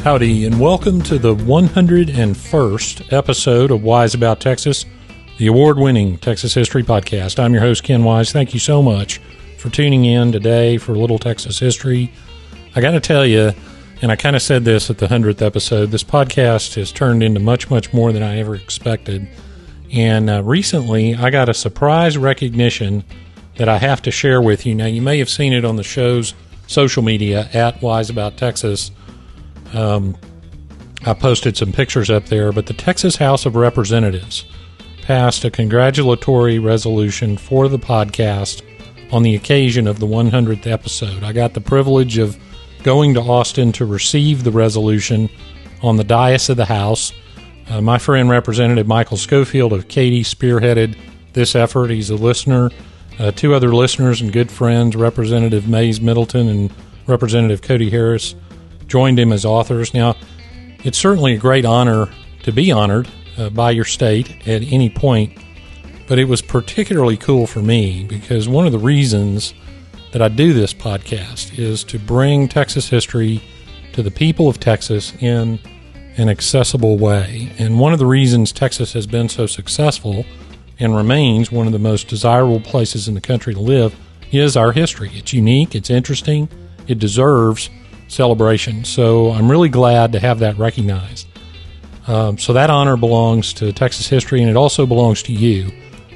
Howdy, and welcome to the 101st episode of Wise About Texas, the award-winning Texas History Podcast. I'm your host, Ken Wise. Thank you so much for tuning in today for a little Texas history. I got to tell you, and I kind of said this at the 100th episode, this podcast has turned into much, much more than I ever expected. And recently, I got a surprise recognition that I have to share with you. Now, you may have seen it on the show's social media, at Wise About Texas. I posted some pictures up there, but the Texas House of Representatives passed a congratulatory resolution for the podcast on the occasion of the 100th episode. I got the privilege of going to Austin to receive the resolution on the dais of the House. My friend Representative Michael Schofield of Katy spearheaded this effort. He's a listener. Two other listeners and good friends, Representative Mays Middleton and Representative Cody Harris, joined him as authors. Now, it's certainly a great honor to be honored by your state at any point, but it was particularly cool for me because one of the reasons that I do this podcast is to bring Texas history to the people of Texas in an accessible way. And one of the reasons Texas has been so successful and remains one of the most desirable places in the country to live is our history. It's unique, it's interesting, it deserves celebration. So I'm really glad to have that recognized. So that honor belongs to Texas history, and it also belongs to you,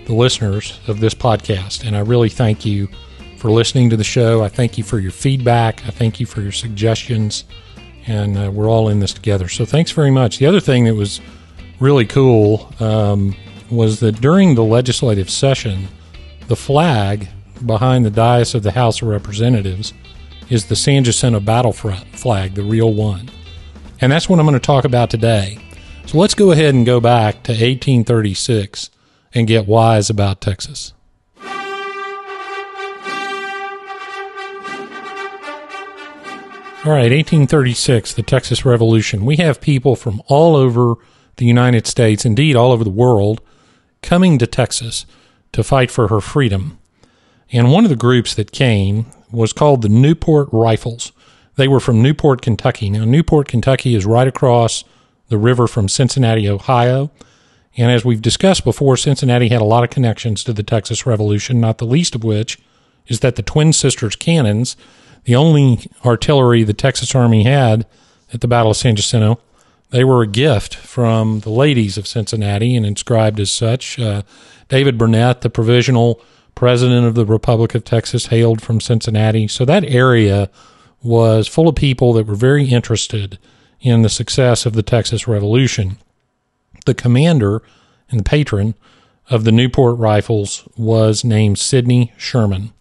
the listeners of this podcast. And I really thank you for listening to the show. I thank you for your feedback. I thank you for your suggestions. And we're all in this together. So thanks very much. The other thing that was really cool was that during the legislative session, the flag behind the dais of the House of Representatives is the San Jacinto battlefront flag, the real one. And that's what I'm going to talk about today. So let's go ahead and go back to 1836 and get wise about Texas. All right, 1836, the Texas Revolution. We have people from all over the United States, indeed all over the world, coming to Texas to fight for her freedom. And one of the groups that came was called the Newport Rifles. They were from Newport, Kentucky. Now, Newport, Kentucky is right across the river from Cincinnati, Ohio. And as we've discussed before, Cincinnati had a lot of connections to the Texas Revolution, not the least of which is that the Twin Sisters cannons, the only artillery the Texas Army had at the Battle of San Jacinto, they were a gift from the ladies of Cincinnati and inscribed as such. David Burnett, the provisional president of the Republic of Texas, hailed from Cincinnati. So that area was full of people that were very interested in the success of the Texas Revolution. The commander and the patron of the Newport Rifles was named Sidney Sherman.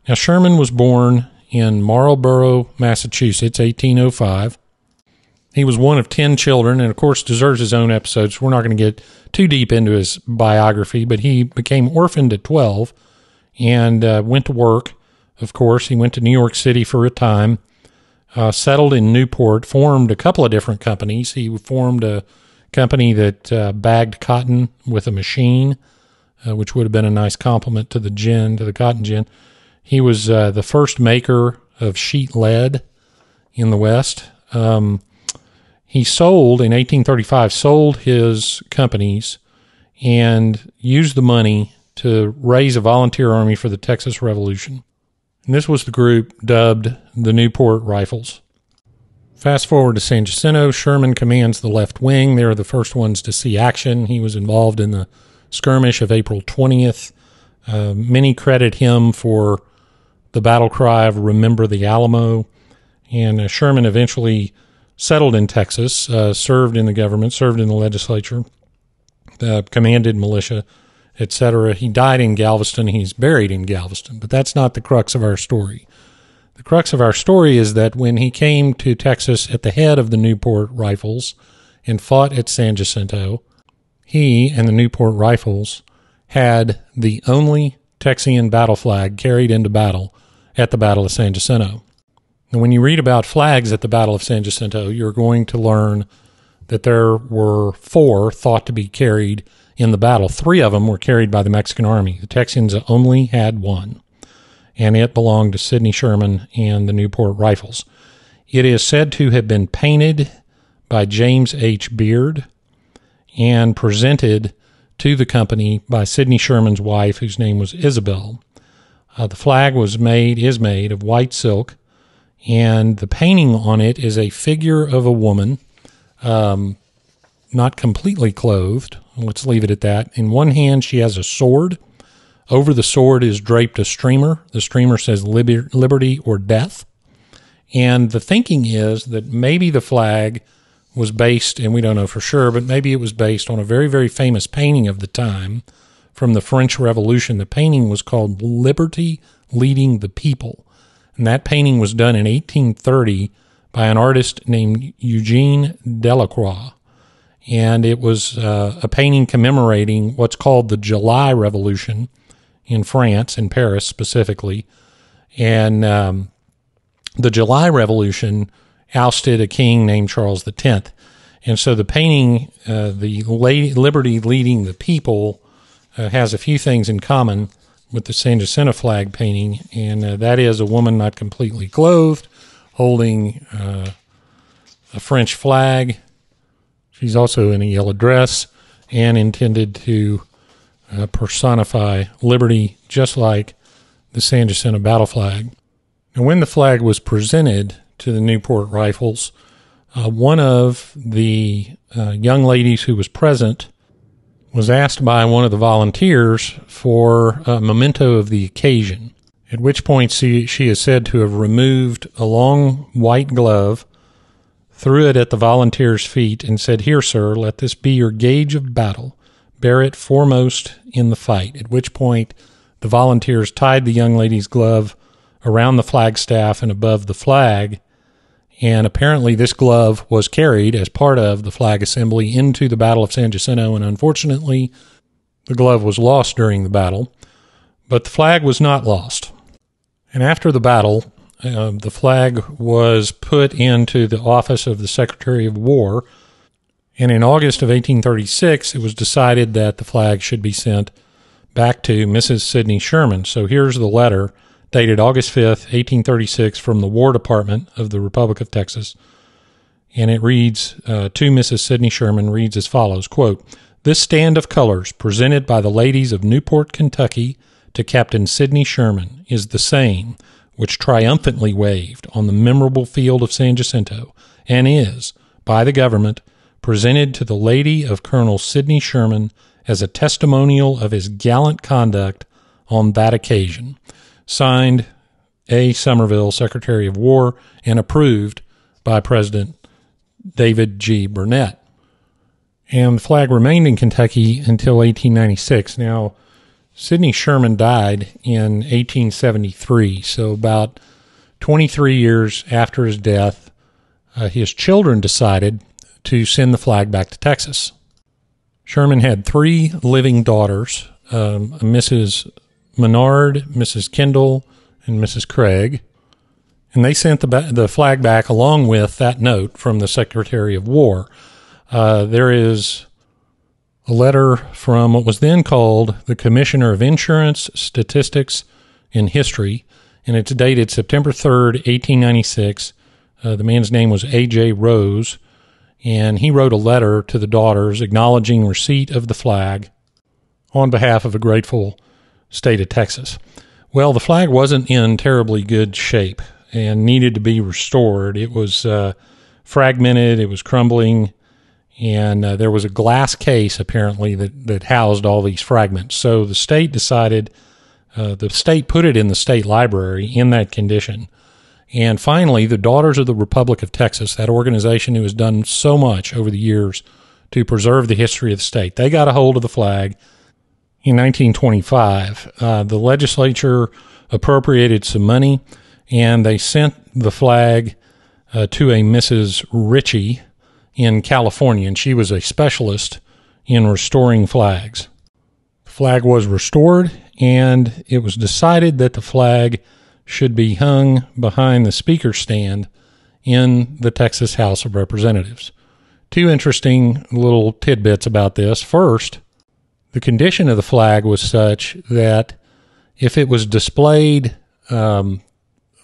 Now, Sherman was born in Marlborough, Massachusetts, 1805. He was one of 10 children and, of course, deserves his own episode, so we're not going to get too deep into his biography, but he became orphaned at 12 and went to work. Of course, he went to New York City for a time, settled in Newport, formed a couple of different companies. He formed a company that bagged cotton with a machine, which would have been a nice compliment to the gin, to the cotton gin. He was the first maker of sheet lead in the West. He sold, in 1835, sold his companies and used the money to raise a volunteer army for the Texas Revolution. And this was the group dubbed the Newport Rifles. Fast forward to San Jacinto, Sherman commands the left wing. They were the first ones to see action. He was involved in the skirmish of April 20th. Many credit him for the battle cry of "Remember the Alamo." And Sherman eventually settled in Texas, served in the government, served in the legislature, commanded militia, etc. He died in Galveston. He's buried in Galveston, but that's not the crux of our story. The crux of our story is that when he came to Texas at the head of the Newport Rifles and fought at San Jacinto, he and the Newport Rifles had the only Texian battle flag carried into battle at the Battle of San Jacinto. And when you read about flags at the Battle of San Jacinto, you're going to learn that there were 4 thought to be carried in the battle. 3 of them were carried by the Mexican army. The Texians only had 1, and it belonged to Sidney Sherman and the Newport Rifles. It is said to have been painted by James H. Beard and presented to the company by Sidney Sherman's wife, whose name was Isabel. The flag is made of white silk, and the painting on it is a figure of a woman, not completely clothed. Let's leave it at that. In one hand, she has a sword. Over the sword is draped a streamer. The streamer says liberty or death. And the thinking is that maybe the flag was based, and we don't know for sure, but maybe it was based on a very, very famous painting of the time from the French Revolution. The painting was called Liberty Leading the People. And that painting was done in 1830 by an artist named Eugene Delacroix. And it was a painting commemorating what's called the July Revolution in France, in Paris specifically. And the July Revolution ousted a king named Charles X. And so the painting, the Liberty Leading the People, has a few things in common with the San Jacinto flag painting, and that is a woman not completely clothed, holding a French flag. She's also in a yellow dress and intended to personify liberty, just like the San Jacinto battle flag. And when the flag was presented to the Newport Rifles, one of the young ladies who was present was asked by one of the volunteers for a memento of the occasion, at which point she is said to have removed a long white glove, threw it at the volunteer's feet, and said, "Here, sir, let this be your gauge of battle. Bear it foremost in the fight," at which point the volunteers tied the young lady's glove around the flagstaff and above the flag, and apparently this glove was carried as part of the flag assembly into the Battle of San Jacinto, and unfortunately the glove was lost during the battle, but the flag was not lost. And after the battle, the flag was put into the office of the Secretary of War, and in August of 1836 it was decided that the flag should be sent back to Mrs. Sidney Sherman. So here's the letter dated August 5th, 1836, from the War Department of the Republic of Texas. And it reads, to Mrs. Sidney Sherman, reads as follows, quote, "This stand of colors presented by the ladies of Newport, Kentucky, to Captain Sidney Sherman is the same which triumphantly waved on the memorable field of San Jacinto, and is, by the government, presented to the lady of Colonel Sidney Sherman as a testimonial of his gallant conduct on that occasion. Signed, A. Somerville, Secretary of War, and approved by President David G. Burnett." And the flag remained in Kentucky until 1896. Now, Sidney Sherman died in 1873, so about 23 years after his death, his children decided to send the flag back to Texas. Sherman had 3 living daughters, Mrs. Menard, Mrs. Kendall, and Mrs. Craig, and they sent the flag back along with that note from the Secretary of War. There is a letter from what was then called the Commissioner of Insurance, Statistics, and History, and it's dated September 3rd, 1896. The man's name was A.J. Rose, and he wrote a letter to the daughters acknowledging receipt of the flag on behalf of a grateful state of Texas. Well, the flag wasn't in terribly good shape and needed to be restored. It was fragmented, it was crumbling, and there was a glass case apparently that housed all these fragments. So the state decided, the state put it in the state library in that condition. And finally, the Daughters of the Republic of Texas, that organization who has done so much over the years to preserve the history of the state, they got a hold of the flag in 1925. The legislature appropriated some money, and they sent the flag to a Mrs. Ritchie in California, and she was a specialist in restoring flags. The flag was restored, and it was decided that the flag should be hung behind the speaker stand in the Texas House of Representatives. 2 interesting little tidbits about this. First, The condition of the flag was such that if it was displayed,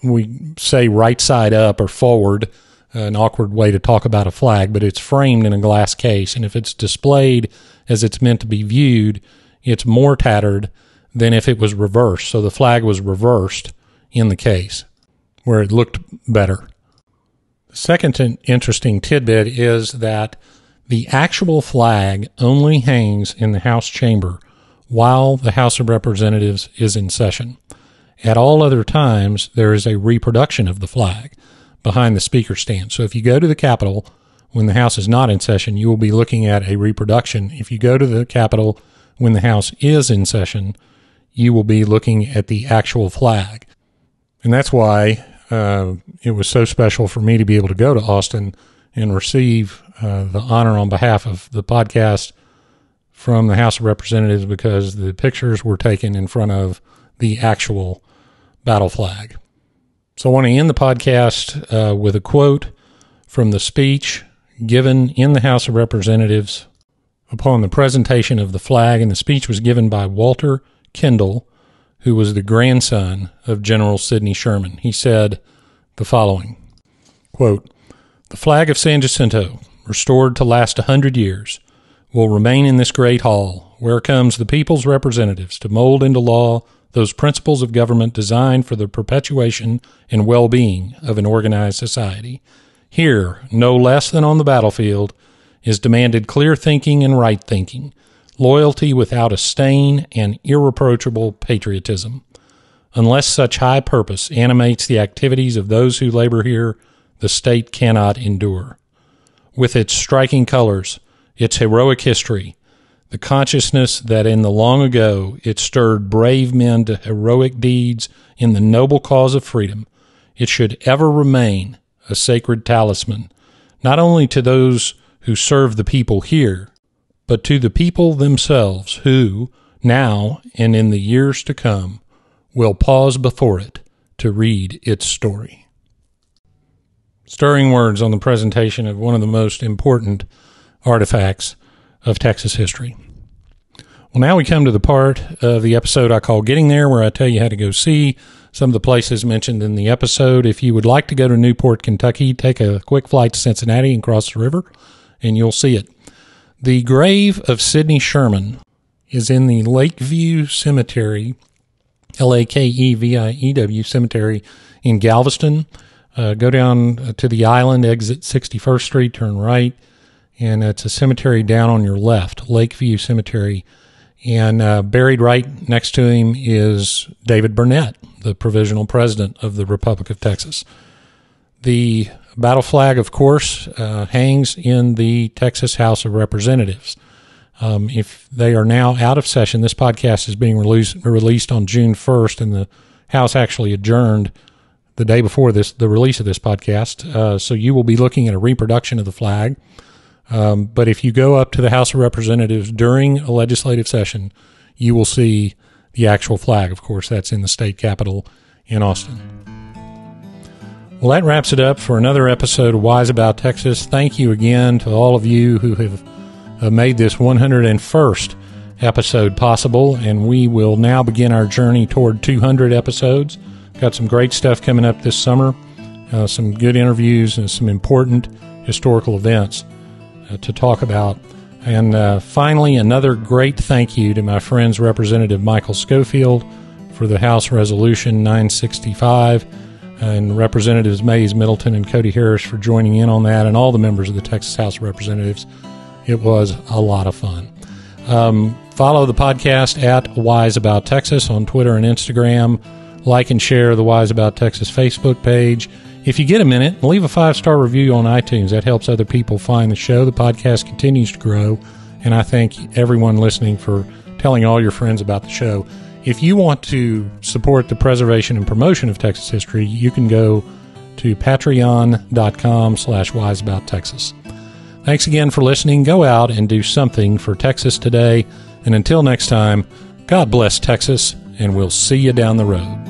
we say right side up or forward, an awkward way to talk about a flag, but it's framed in a glass case. And if it's displayed as it's meant to be viewed, it's more tattered than if it was reversed. So the flag was reversed in the case where it looked better. The second interesting tidbit is that the actual flag only hangs in the House chamber while the House of Representatives is in session. At all other times, there is a reproduction of the flag behind the speaker stand. So if you go to the Capitol when the House is not in session, you will be looking at a reproduction. If you go to the Capitol when the House is in session, you will be looking at the actual flag. And that's why it was so special for me to be able to go to Austin and receive the honor on behalf of the podcast from the House of Representatives, because the pictures were taken in front of the actual battle flag. So I want to end the podcast with a quote from the speech given in the House of Representatives upon the presentation of the flag, and the speech was given by Walter Kendall, who was the grandson of General Sidney Sherman. He said the following, quote, "The flag of San Jacinto, restored to last 100 years, will remain in this great hall, where comes the people's representatives to mold into law those principles of government designed for the perpetuation and well-being of an organized society. Here, no less than on the battlefield, is demanded clear thinking and right thinking, loyalty without a stain, and irreproachable patriotism. Unless such high purpose animates the activities of those who labor here, the state cannot endure. With its striking colors, its heroic history, the consciousness that in the long ago it stirred brave men to heroic deeds in the noble cause of freedom, it should ever remain a sacred talisman, not only to those who serve the people here, but to the people themselves who, now and in the years to come, will pause before it to read its story." Stirring words on the presentation of one of the most important artifacts of Texas history. Well, now we come to the part of the episode I call Getting There, where I tell you how to go see some of the places mentioned in the episode. If you would like to go to Newport, Kentucky, take a quick flight to Cincinnati and cross the river, and you'll see it. The grave of Sidney Sherman is in the Lakeview Cemetery, Lakeview Cemetery in Galveston. Go down to the island, exit 61st Street, turn right, and it's a cemetery down on your left, Lakeview Cemetery. And buried right next to him is David Burnett, the provisional president of the Republic of Texas. The battle flag, of course, hangs in the Texas House of Representatives. If they are now out of session, this podcast is being released on June 1st, and the House actually adjourned the day before the release of this podcast. So you will be looking at a reproduction of the flag. But if you go up to the House of Representatives during a legislative session, you will see the actual flag. Of course, that's in the state capitol in Austin. Well, that wraps it up for another episode of Wise About Texas. Thank you again to all of you who have made this 101st episode possible, and we will now begin our journey toward 200 episodes. Got some great stuff coming up this summer, some good interviews and some important historical events to talk about. And finally, another great thank you to my friends Representative Michael Schofield for the House Resolution 965, and Representatives Mays Middleton and Cody Harris for joining in on that, and all the members of the Texas House of Representatives. It was a lot of fun. Follow the podcast at Wise About Texas on Twitter and Instagram. Like and share the Wise About Texas Facebook page. If you get a minute, leave a 5-star review on iTunes. That helps other people find the show. The podcast continues to grow, and I thank everyone listening for telling all your friends about the show. If you want to support the preservation and promotion of Texas history, you can go to patreon.com/wiseabouttexas. Thanks again for listening. Go out and do something for Texas today. And until next time, God bless Texas, and we'll see you down the road.